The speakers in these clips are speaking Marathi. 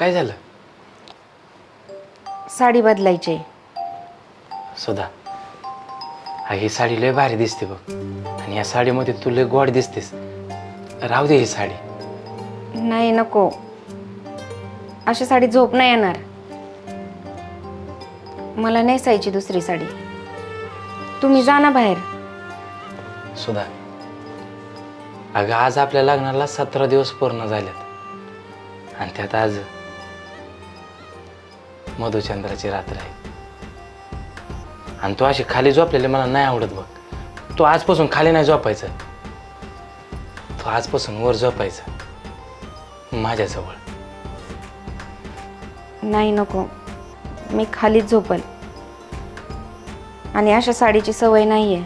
काय झालं? साडी बदलायची. सुधा, ही साडी लय भारी दिसते बघ, आणि या साडीमध्ये तू लय गोड दिसतेस. राहू दे ही साडी. नाही, नको. अशी साडी झोप नाही येणार. मला नेसायची दुसरी साडी. तुम्ही जा ना बाहेर. सुधा, अगं आज आपल्या लग्नाला 17 दिवस पूर्ण झालेत, आणि त्यात आज मधुचंद्राची रात्र आहे. आणि तू अशी खाली झोपलेली मला नाही आवडत बघ. तू आजपासून खाली नाही झोपायचं, तू आजपासून वर झोपायचं माझ्याजवळ. नाही, नको. मी खालीच झोपल. आणि अशा साडीची सवय नाहीये.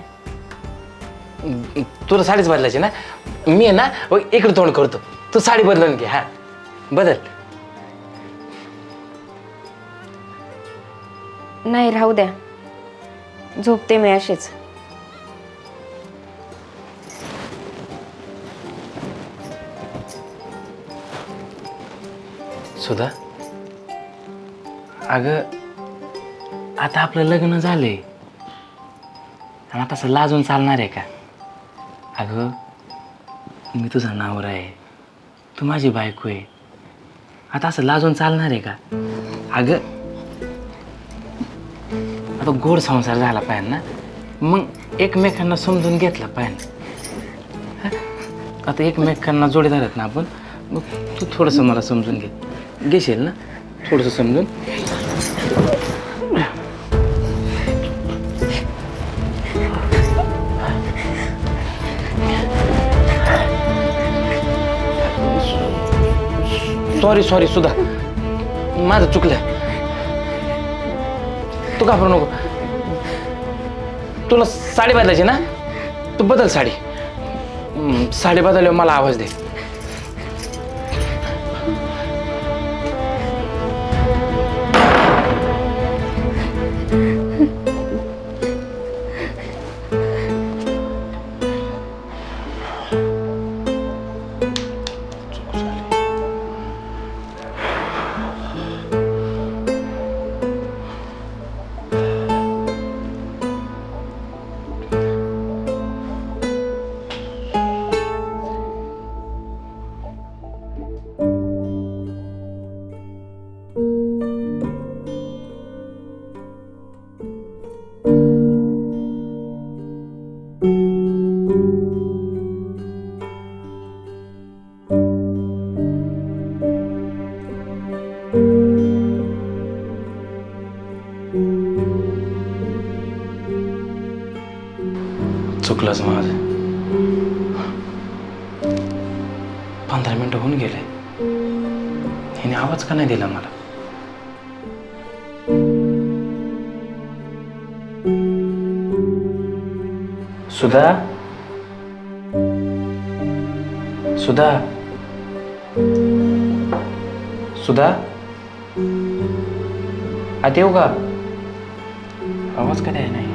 तुला साडीच बदलायची ना? मी आहे ना इकडे तोंड करतो, तू साडी बदलून घे. हा, बदल. नाही, राहू द्या. झोपते मी अशीच. सुधा, अगं आता आपलं लग्न झालंय, आणि आता असं लाजून चालणार आहे का? अगं मी तुझा नवरा आहे, तू माझी बायको आहे. आता असं लाजून चालणार आहे का? अगं आता गोड संसार झाला पाहिजे ना, मग एकमेकांना समजून घेतला पाहिजे. आता एकमेकांना जोडीदार आहेत ना आपण, मग तू थोडंसं मला समजून घेशील ना, थोडंसं समजून. सॉरी सुधा, माझं चुकलं. तू घाबरू नको. तुला साडी बदलायची ना, तू बदल साडी. साडी बदलल्यावर मला आवाज दे. चुकलंच माझं. 15 मिनिटं होऊन गेले, हिने आवाज का नाही दिला मला? सुधा, सुधा, सुधा, आत येऊ का? आवाज का द्याय नाही?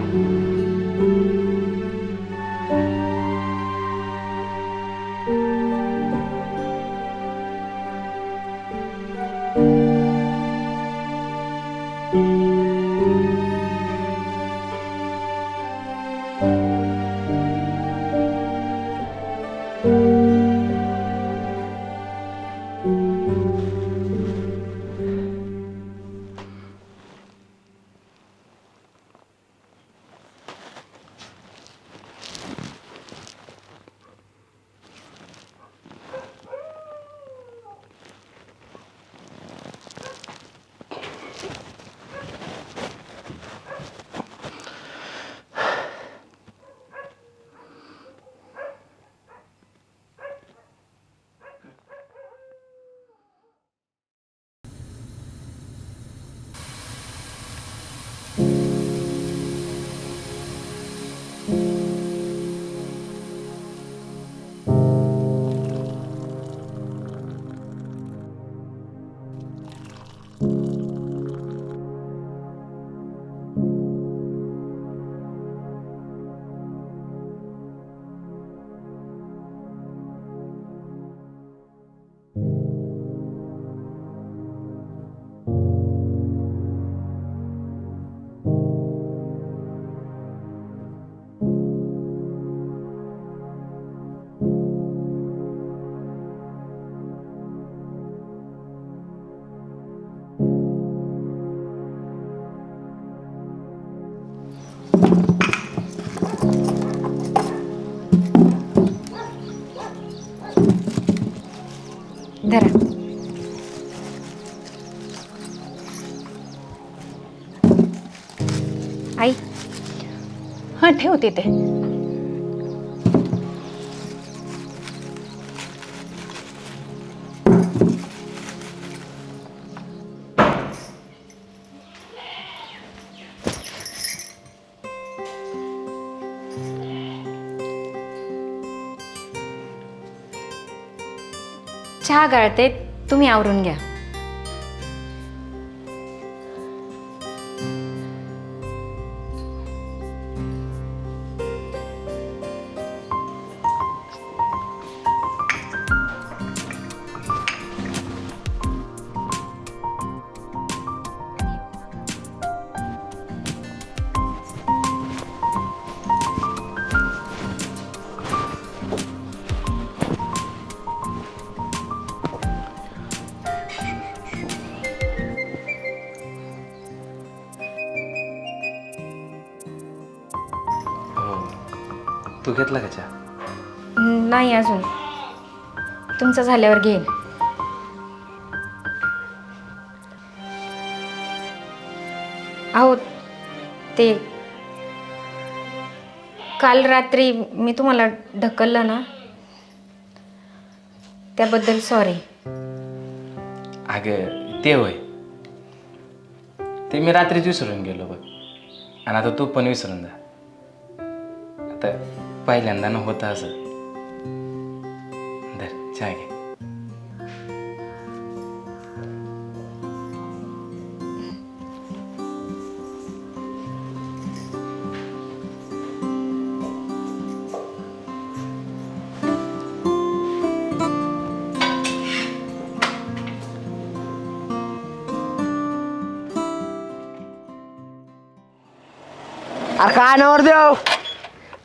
धरा. आई, हां ठेव तिथे. चहा गाळते, तुम्ही आवरून घ्या. तू घेतला का चहा? नाही अजून, तुमचं झाल्यावर घेईन. अहो ते काल रात्री मी तुम्हाला ढकललं ना, त्याबद्दल सॉरी. अगं ते होय, ते मी रात्रीच विसरून गेलो बघ. आणि आता तू पण विसरून जा. आता पहिल्यांदा न होतं असं. धर चहा घे. अरे काय नवर देव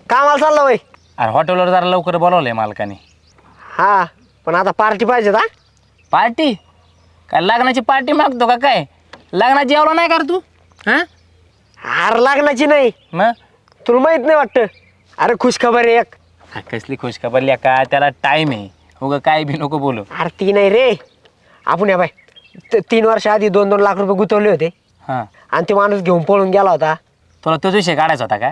कामाला चाललं वय. अरे हॉटेलवर जरा लवकर बोलवलंय मालकाने. हा पण आता पार्टी पाहिजे ना. पार्टी? काय लग्नाची पार्टी मागतो का काय? लग्नात जेवला नाही का रे तू? हां अरे लग्नाची नाही, मग तुला माहित नाही वाटतं. अरे खुशखबर आहे एक. कसली खुशखबर का? त्याला टाईम आहे. उगा काय बी नको बोलू. अरे ती नाही रे, आपण या बाय 3 वर्ष आधी 2-2 लाख रुपये गुंतवले होते हां, आणि ते माणूस घेऊन पळून गेला होता. तुला तोच विषय काढायचा होता का?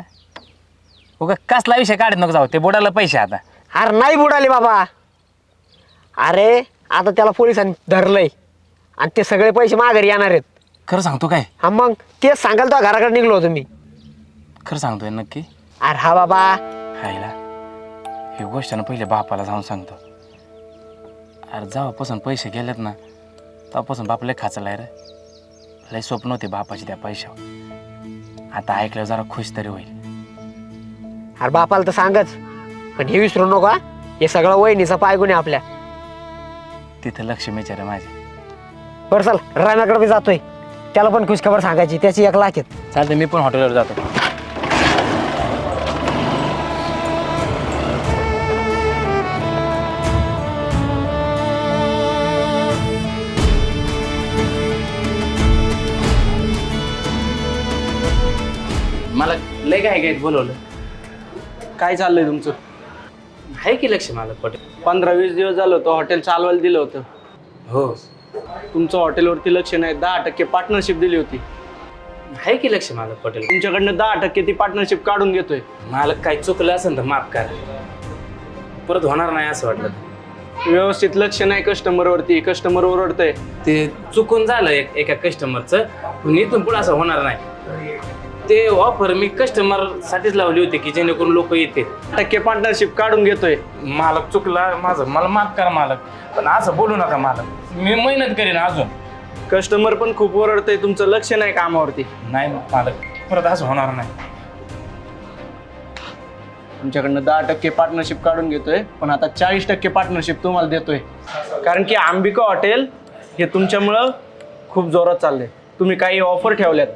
उगा कसला विषय काढत नको जाऊ. ते बुडाला पैसे आता. अरे नाही बुडाले बाबा. अरे आता त्याला पोलिसांनी धरलंय आणि ते सगळे पैसे माघारी येणार आहेत. खरं सांगतो काय? हा मग तेच सांगाल तो घराकडे निघलो होतो मी. खरं सांगतोय नक्की? अरे हा बाबा. हायला ही गोष्ट ना पहिले बापाला जाऊन सांगतो. अरे जेव्हापासून पैसे गेलेत ना, तेव्हापासून बाप लय खाचलाय रे. लय स्वप्न होते बापाची त्या पैशावर. आता ऐकल्यावर जरा खुश तरी होईल. अरे बापाला तर सांगच, पण हे विसरू नको हा. हे सगळं वहिनीचा पायगुण आहे आपल्या. तिथं लक्ष्मीचे रे माझे. बरं चल राम्याकडे मी जातोय, त्याला पण खुशखबर सांगायची. त्याची 1 लाख आहेत. चालते, मी पण हॉटेलवर जातो. मला लय काय बोलवलं. काय चाललंय तुमचं? आहे की लक्ष मला हॉटेल. 15-20 दिवस झालं होतं हॉटेल चालवायला दिलं होतं. हो तुमचं हॉटेलवरती लक्ष नाही. 10% पार्टनरशिप दिली होती. आहे की लक्ष मला हॉटेल. तुमच्याकडनं 10% ती पार्टनरशिप काढून घेतोय. मला काही चुकलं असेल तर माफ करा. परत होणार नाही असं वाटलं. व्यवस्थित लक्ष नाही कस्टमरवरती. कस्टमर ओरडतंय. ते चुकून झालं एका कस्टमरचं. पण इथून पुढे असं होणार नाही. ते ऑफर मी कस्टमर साठीच लावली होती की जेणेकरून लोक येतील. 10% पार्टनरशिप काढून घेतोय. मालक चुकला माझं, मला माफ करा मालक. पण असं बोलू नका मालक. मी मेहनत करीन अजून. कस्टमर पण खूप ओरडतंय. तुमचं लक्ष नाही कामावरती. नाही मालक, परत असं होणार नाही. तुमच्याकडनं 10% पार्टनरशिप काढून घेतोय, पण आता 40% पार्टनरशिप तुम्हाला देतोय. कारण की अंबिका हॉटेल हे तुमच्यामुळं खूप जोरात चाललंय. तुम्ही काही ऑफर ठेवल्यात,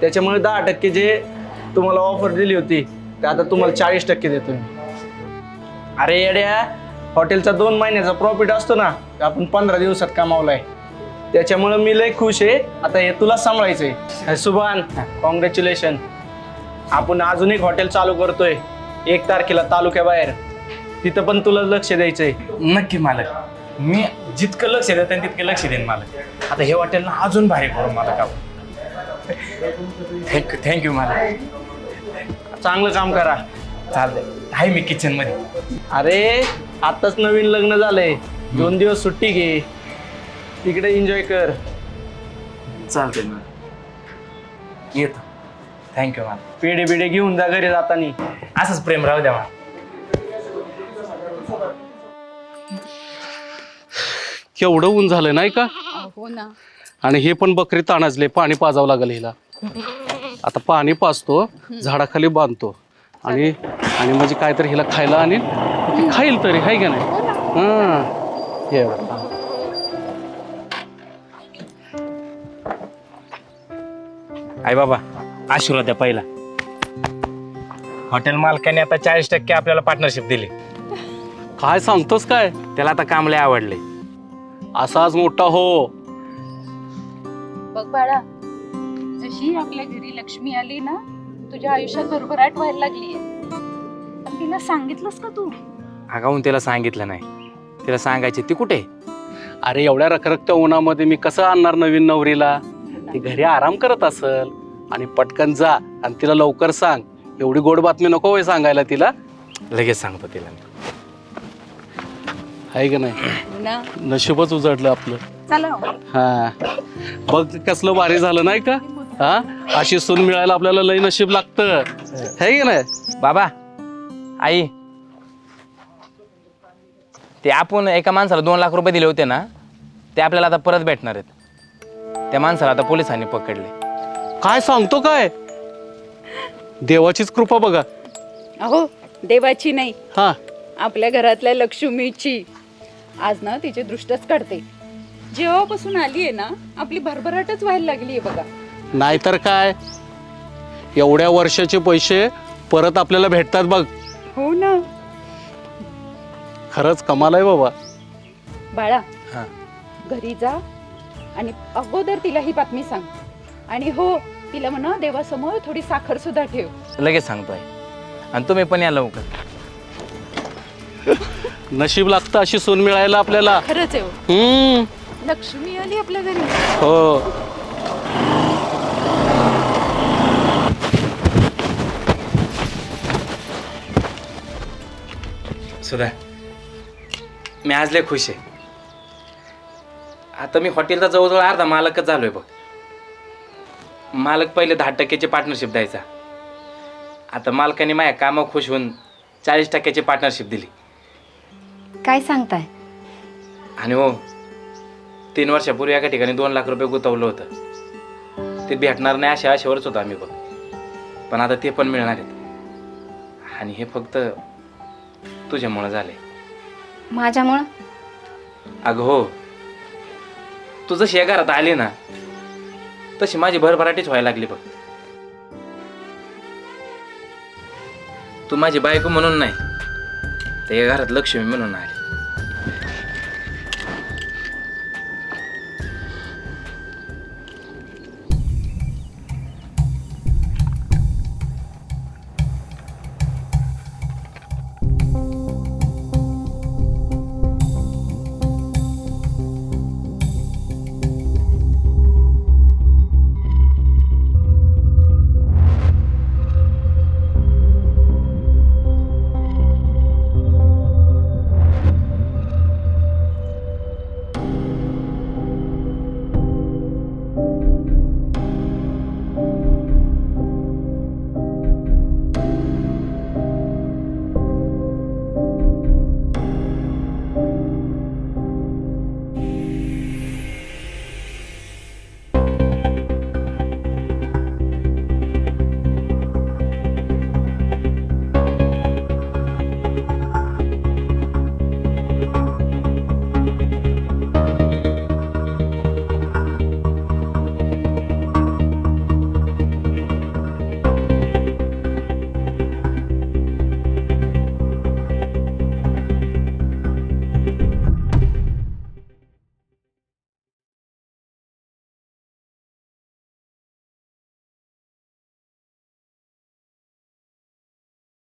त्याच्यामुळे 10% जे तुम्हाला ऑफर दिली होती ते आता तुम्हाला 40% देतोय. अरे येड्या, हॉटेलचा 2 महिन्याचा प्रॉफिट असतो ना, ते आपण 15 दिवसात कमावलाय. त्याच्यामुळं मी लय खुश आहे. आता हे तुला सांभाळायचंय. सुभान, कॉंग्रॅच्युलेशन. आपण अजून एक हॉटेल चालू करतोय 1 तारखेला तालुक्याबाहेर. तिथं पण तुला लक्ष द्यायचंय. नक्की मालक, मी जितकं लक्ष देते तितकं लक्ष देईन मालक. आता हे हॉटेलला अजून भारी करू मालक आपण. थँक्यू मालक. चांगलं काम करा. चालतंय, आहे मी किचन मध्ये. अरे आताच नवीन लग्न झालंय, 2 दिवस सुट्टी घे, तिकडे एन्जॉय कर. चालतंय मालक, येतो. थँक्यू मालक. पेढे बिडे घेऊन जा घरी जातानी. असंच प्रेम राहू द्या मालक. केवढं ऊन झालं नाही का? हो ना. आणि हे पण बकरी ताणाजले, पाणी पाजावं लागेल हिला. आता पाणी पाजतो, झाडाखाली बांधतो आणि आणि म्हणजे काहीतरी हिला खायला आणि खाईल तरी, हाय का नाही? हां, हे बघा. आई बाबा, आशीर्वाद द्या पहिला. हॉटेल मालकाने आता 40% आपल्याला पार्टनरशिप दिली. काय सांगतोस काय? त्याला आता काम लय आवडले. असाच मोठा हो. बघ बाळा, जशी आपल्या घरी लक्ष्मी आली ना, तुझ्या आयुष्यात भरभराट व्हायला लागलीये. पण तिला सांगितलंस का तू? अगाऊन तिला सांगितलं नाही. तिला सांगायची ती कुठे? अरे एवढ्या रखरखत्या उन्हामध्ये मी कसं आणणार नवीन नवरीला? ती घरी आराम करत असल. आणि पटकन जा आणि तिला लवकर सांग. एवढी गोड बातमी नको होय सांगायला तिला. लगेच सांगतो तिला. आहे का नाही? हो ना. नशीबच उजडलं आपलं. चला. हा, बघ कसलं भारी झालं नाही का? हा, अशी सून मिळायला आपल्याला लई नशीब लागतं, है की नाही? बाबा, आई, ते आपण एका माणसाला 2 लाख रुपये दिले होते ना, ते आपल्याला आता परत भेटणार आहेत. त्या माणसाला आता पोलिसांनी पकडले. काय सांगतो काय? देवाचीच कृपा बघा. अहो, देवाची नाही, हा, आपल्या घरातल्या लक्ष्मीची. आज ना तिची दृष्टच काढते. जेव्हापासून आली आहे ना, आपली भरभराटच व्हायला लागली आहे बघा. नाहीतर काय, एवढ्या वर्षाचे पैसे परत आपल्याला भेटतात बघ. हो ना. खरंच कमाल आहे बाबा. बाळा, हा. घरी जा आणि अगोदर तिला ही बातमी सांग. आणि हो, तिला म्हणा देवासमोर थोडी साखर सुद्धा ठेव. लगेच सांगतो आई. आणि तुम्ही पण या लवकर. नशीब लागतं अशी सून मिळायला आपल्याला. खरंच आहे हो. लक्ष्मी आली आपल्या घरी. हो. सुधा, मी आज लय खुश आहे. आता मी हॉटेलचा जवळजवळ अर्धा मालकच झालोय बघ. मालक पहिले 10% पार्टनरशिप द्यायचा. आता मालकाने माझ्या कामावर खुश होऊन 40% पार्टनरशिप दिली. काय सांगताय? आणि हो, 3 वर्षापूर्वी एका ठिकाणी 2 लाख रुपये गुंतवलं होतं. ते भेटणार नाही अशा आशेवरच होतो आम्ही बघ. पण आता ते पण मिळणार आहेत. आणि हे फक्त तुझ्यामुळं झाले. माझ्यामुळं? अगं हो, तू जशी या घरात आली ना, तशी माझी भरभराटीच व्हायला लागली बघ. तू माझी बायको म्हणून नाही, तर या घरात लक्ष्मी म्हणून आली.